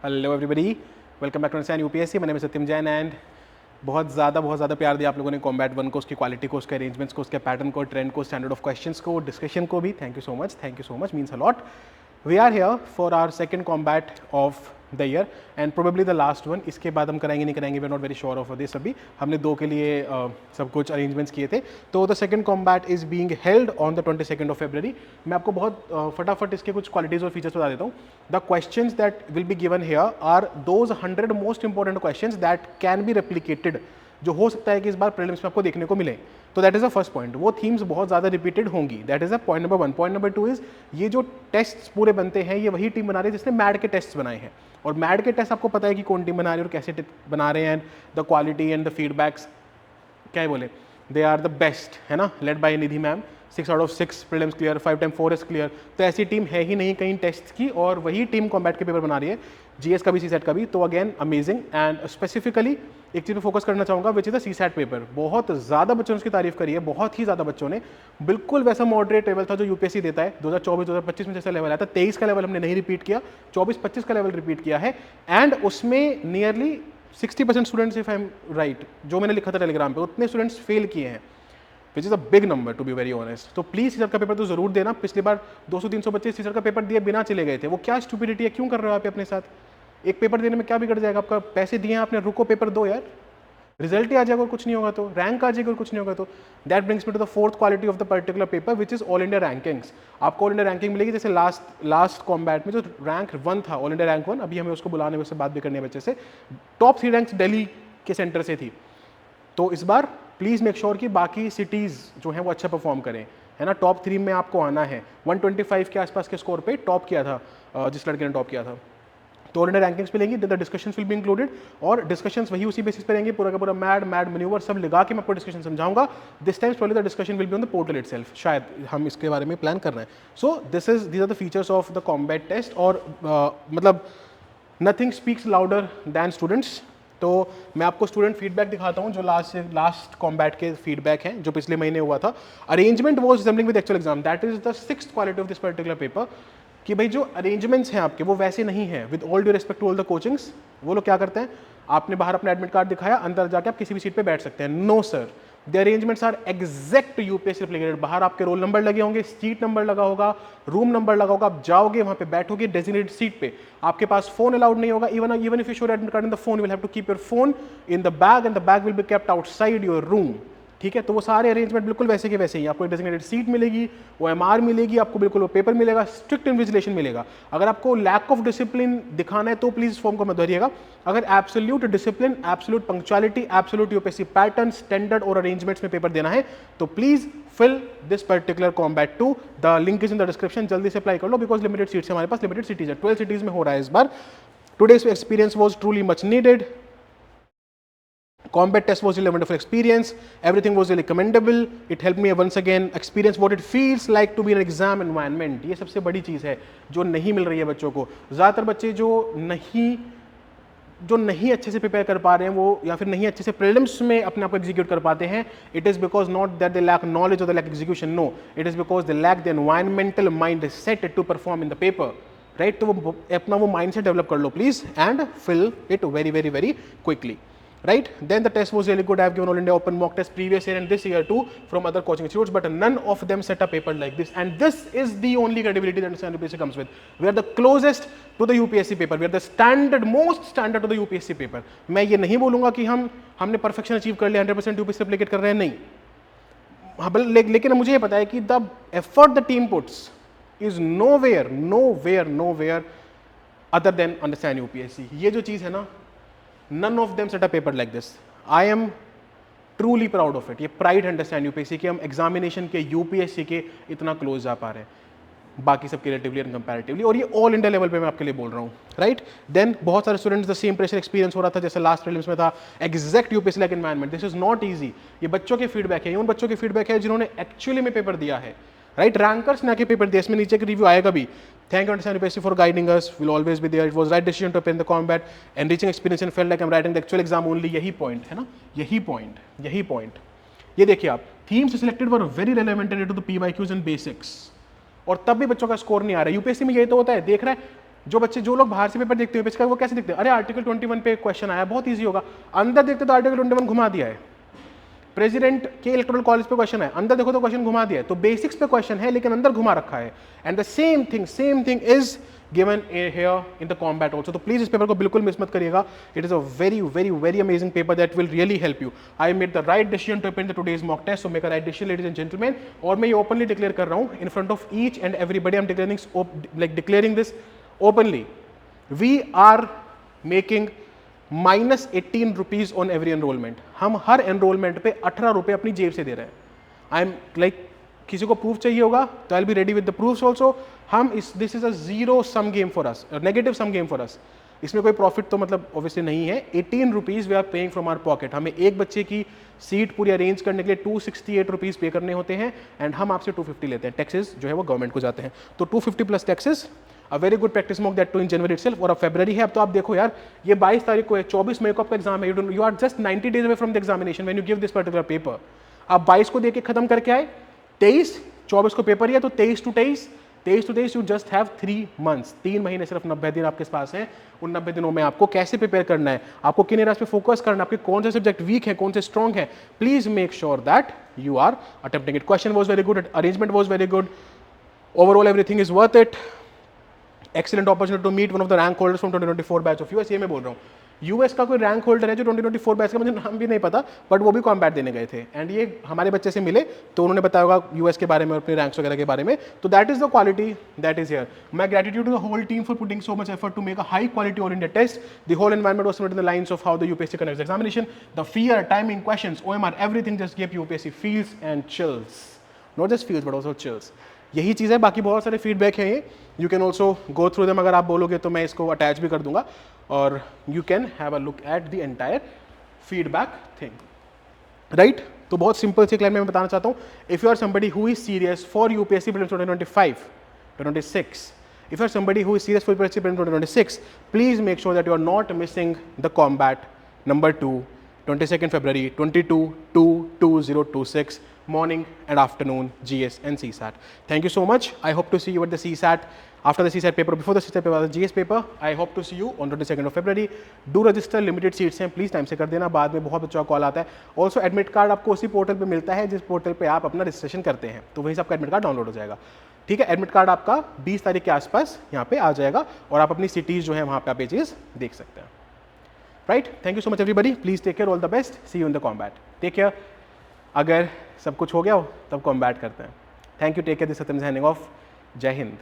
Hello everybody, welcome back to Understand UPSC. मेरे नाम सत्यम Jain and बहुत ज़्यादा प्यार दिया आप लोगों ने कॉम्बैट 1 को, उसकी क्वालिटी को, उसके अरेंजमेंट्स को, उसके पैटर्न को, ट्रेंड को, स्टैंडर्ड ऑफ क्वेश्चंस को, डिस्कशन को भी। Thank you so much, means a lot. We are here for our second combat of the year and probably the last one. इसके बाद हम कराएंगे नहीं कराएंगे, we are not very sure of this. अभी हमने 2 के लिए सब कुछ अरेंजमेंट्स किए थे। तो the second combat is being held on the 22nd of February। मैं आपको बहुत फटाफट इसके कुछ क्वालिटीज और फीचर्स बता देता हूँ। The questions that will be given here are those 100 most important questions that can be replicated, जो हो सकता है कि इस बार प्रीलिम्स में आपको देखने को मिले। तो that is a first point. वो थीम्स बहुत ज़्यादा रिपीटेड होंगी, that is a point number 1। Point number 2 is ये जो टेस्ट पूरे बनते हैं ये वही टीम बना रही है जिसने मैड के टेस्ट बनाए हैं। और मैड के टेस्ट आपको पता है कि कौन टीम बना रही है और कैसे बना रहे हैं। The quality and the feedbacks क्या है बोले, दे आर द बेस्ट, है ना, led by Nidhi ma'am. 6 out of 6 prelims clear, 5 time 4 is clear. तो ऐसी टीम है ही नहीं कहीं टेस्ट की, और वही टीम कॉम्बैट के पेपर बना रही है, जीएस का भी, सीसैट का भी। तो अगेन अमेजिंग। एंड स्पेसिफिकली एक चीज़ पे फोकस करना चाहूँगा which is the CSAT paper. बहुत ज़्यादा बच्चों ने उसकी तारीफ करी है, बहुत ही ज़्यादा बच्चों ने। बिल्कुल वैसा मॉडरेट लेवल था जो यूपीएससी देता है 2024-2025 में जैसा लेवल आया था। 23 का लेवल हमने नहीं रिपीट किया, 24-25 का लेवल रिपीट किया है। एंड उसमें nearly 60% students, if I am right, जो मैंने लिखा था टेलीग्राम पे, उतने स्टूडेंट्स फेल किए हैं, which is a big number to be very honest. तो प्लीज़ सीसर का पेपर तो जरूर देना। पिछली बार 200-300 बच्चे सीसर का पेपर दिए बिना चले गए थे। वो क्या स्टूपिडिटी है, क्यों कर रहे हो आप अपने साथ? एक पेपर देने में क्या बिगड़ जाएगा आपका? पैसे दिए हैं आपने, रुको पेपर दो यार, रिजल्ट ही आ जाएगा और कुछ नहीं होगा, तो रैंक आ जाएगा और कुछ नहीं होगा। तो that brings me to the fourth quality of the particular paper which is all India rankings. आपको ऑल इंडिया रैंकिंग मिलेगी। जैसे लास्ट कॉम्बैट में जो रैंक 1 था, ऑल इंडिया रैंक 1, अभी हमें उसको बुलाने में उससे बात भी करनी है बच्चे से, टॉप 3 रैंक्स दिल्ली के सेंटर से थी। तो इस बार प्लीज़ मेक श्योर कि बाकी सिटीज़ जो हैं वो अच्छा परफॉर्म करें, है ना। टॉप 3 में आपको आना है। 125 के आसपास के स्कोर पे टॉप किया था जिस लड़के ने टॉप किया था। तो ऑल इंडिया रैंकिंग्स मिलेंगी, the discussions will be included, और डिस्कशंस वही उसी बेसिस पे रहेंगे। पूरा का पूरा मैड मैन्यूवर सब लगा के मैं आपको डिस्कशन समझाऊंगा। This times probably the discussion will be on the portal itself, शायद हम इसके बारे में प्लान कर रहे हैं। So these are the features of the combat test. और मतलब nothing speaks louder than students. तो मैं आपको स्टूडेंट फीडबैक दिखाता हूँ जो लास्ट कॉम्बैट के फीडबैक हैं जो पिछले महीने हुआ था। Arrangement was resembling with actual exam, that is the 6th quality of this particular paper. कि भाई जो अरेंजमेंट्स हैं आपके वो वैसे नहीं है। With all due respect to all the coachings, वो लोग क्या करते हैं, आपने बाहर अपना एडमिट कार्ड दिखाया, अंदर जाके आप किसी भी सीट पे बैठ सकते हैं। No sir, the arrangements are exact UPSC replicated. बाहर आपके रोल नंबर लगे होंगे, सीट नंबर लगा होगा, रूम नंबर लगा होगा, आप जाओगे वहां पे बैठोगे डेजिग्नेटेड सीट पे। आपके पास फोन अलाउड नहीं होगा। Even if you show admit card in the phone, you will have to keep your phone in the bag and the bag will be kept outside your room. ठीक है, तो वो सारे arrangement बिल्कुल वैसे के वैसे ही। आपको एक डेजिग्नेटेड सीट मिलेगी, OMR मिलेगी, आपको बिल्कुल वो पेपर मिलेगा, स्ट्रिक्ट इन्विजिलेशन मिलेगा। अगर आपको लैक ऑफ डिसिप्लिन दिखाना है तो प्लीज फॉर्म को मत भरिएगा। अगर absolute discipline, absolute punctuality, absolute UPSC pattern, standard और अरेंजमेंट्स में पेपर देना है तो please fill this particular combat 2। The link is in the description, जल्दी से अप्लाई कर लो बिकॉज लिमिटेड सीट्स हमारे पास, लिमिटेड सिटीज है, 12 सिटीज में हो रहा है इस बार। Today's experience was truly much needed. Combat test was really a wonderful experience. Everything was really commendable. It helped me once again experience what it feels like to be in an exam environment. ये सबसे बड़ी चीज़ है जो नहीं मिल रही है बच्चों को। ज़्यादातर बच्चे जो नहीं अच्छे से प्रिपेयर कर पा रहे हैं वो, या फिर नहीं अच्छे से प्रीलिम्स में अपने आप को एग्जीक्यूट कर पाते हैं, it is because not that they lack knowledge और they lack execution, no, it is because they lack the environmental mind set to perform in the paper, right. तो वो अपना वो माइंड सेट डेवलप कर लो please and fill it very very very quickly. Right? Then the test was really good. I have given all India open mock test previous year and this year too from other coaching institutes, but none of them set a paper like this. And this is the only credibility that UPSC comes with. We are the closest to the UPSC paper. We are the standard, most standard to the UPSC paper. मैं ये नहीं बोलूँगा कि हमने perfection achieve कर लिया, 100% UPSC replicate कर रहे हैं, नहीं. लेकिन मुझे ये पता है कि the effort the team puts is nowhere other than understand UPSC. ये जो चीज़ है ना, none of them set a paper like this. I am truly proud of it. ये pride understand UPSC कि हम examination के UPSC के इतना close जा पा रहे हैं बाकी सब relatively and comparatively, और ये all India level पे मैं आपके लिए बोल रहा हूँ, right? Then बहुत सारे students the same pressure experience हो रहा था जैसे last prelims में था, exact UPSC like environment. This is not easy. ये बच्चों के feedback है, ये उन बच्चों के feedback है जिन्होंने actually में पेपर दिया है, राइट. रैंकर्स ने आके पेपर दिया, इसमें नीचे का रिव्यू आएगा भी. Thank you Understand UPSC for guiding us, will always be there. It was right decision to attend the combat, enriching experience and felt like I am writing the actual exam only. यही point है ना, यही point. ये देखिए आप, themes selected were very relevant to the PYQs and basics, और तब भी बच्चों का स्कोर नहीं आ रहा है. यूपीएससी में यही तो होता है, देख रहा है जो लोग बाहर से पेपर देखते हैं वो कैसे देखते हैं, अरे आर्टिकल 21 पे क्वेश्चन आया, बहुत ईजी होगा, अंदर देखते तो आर्टिकल 21 घुमा दिया है। प्रेसिडेंट के इलेक्टोरल कॉलेज पे क्वेश्चन है, अंदर देखो तो क्वेश्चन घुमा दिया है। तो बेसिक्स पे क्वेश्चन है लेकिन अंदर घुमा रखा है। And the same thing is given here in the combat also. तो प्लीज इस पेपर को बिल्कुल मिस मत करिएगा। It is a very amazing paper that will really help you. I made the right decision to attend the today's mock test, so make a right decision ladies and gentleman. और मैं ये openly declare कर रहा हूँ in front of each and everybody, I am declaring this openly. We are making -18 on every enrolment. हम हर enrolment पे 18 रुपये अपनी जेब से दे रहे हैं। आई एम किसी को प्रूफ चाहिए होगा तो I will be ready with the proofs also. हम this is a zero sum game for us, negative sum game for us. इसमें कोई प्रॉफिट तो मतलब ऑब्वियसली नहीं है। 18 rupees we are paying from our pocket. हमें एक बच्चे की सीट पूरी अरेंज करने के लिए 268 रुपीज पे करने होते हैं एंड हम आपसे 250 लेते हैं। टैक्सेस जो है वो गवर्नमेंट को जाते हैं, तो 250 plus taxes. A very good practice mock that too in January itself. और अब फरवरी है। अब तो आप देखो यार, ये 22 तारीख को है, 24 मई को आपका एग्जाम है। You are just 90 days away from the examination when you give this particular paper. आप 22 को देके खत्म करके आए, 24 को पेपर ही है, तो 23 to 23 you just have 3 months. 3 महीने, सिर्फ 90 दिन आपके पास है। उन 90 दिनों में आपको कैसे प्रिपेयर करना है, आपको किन एरियाज पे फोकस करना है, आपके कौन से सब्जेक्ट वीक है, कौन से स्ट्रॉन्ग है, please make sure that you are attempting it. Question was very good, arrangement was very good, overall everything is worth it. Excellent opportunity to meet one of the rank holders from 2024 batch of us. ये मैं बोल रहा हूँ, US का कोई rank holder है जो 2024 batch का, मुझे नाम भी नहीं पता, बट वो भी कॉम्बैट देने गए थे एंड ये हमारे बच्चे से मिले तो उन्होंने बताया होगा यूएस के बारे में और अपने रैंक्स वगैरह के बारे में। तो that is the quality that is here. My gratitude to the whole team for putting so much effort to make a high quality oriented test. The whole environment was in the lines of how the UPSC conducts examination. The fear, timing, questions, OMR, everything just give UPSC feels and chills. Not just feels but also chills. यही चीज़ है, बाकी बहुत सारे feedback है ये, you can also go through them. अगर आप बोलोगे तो मैं इसको अटैच भी कर दूंगा और you can have a look at the entire feedback thing, right. तो बहुत सिंपल सी क्लास में मैं बताना चाहता हूँ, if you are somebody who is serious for UPSC prelims 2025-2026, if you are somebody who is serious for UPSC Prelims 2026, please make sure that you are not missing the combat number 2, 22nd February 22/2/2026, morning and afternoon GS and CSAT. Thank you so much. I hope to see you at the CSAT, after the CSAT paper, before the CSAT paper, the GS paper. I hope to see you on 22nd of February. Do register, limited seats हैं, please time से कर देना, बाद में बहुत बच्चों का call आता है। ऑल्सो एडमिट कार्ड आपको उसी पोर्टल पे मिलता है जिस पोर्टल पे आप अपना रजिस्ट्रेशन करते हैं, तो वहीं से आपका एडमिट कार्ड डाउनलोड हो जाएगा। ठीक है, एडमिट कार्ड आपका 20 तारीख के आसपास यहाँ पे आ जाएगा और आप अपनी सिटीज़ जो है वहाँ पे आप ये चीज़ देख सकते हैं, right. Thank you so much everybody, please take care, all the best, see you in the combat, take care. अगर सब कुछ हो गया हो तब कॉम्बैट करते हैं। Thank you, take care, this Satyam signing off, जय हिंद।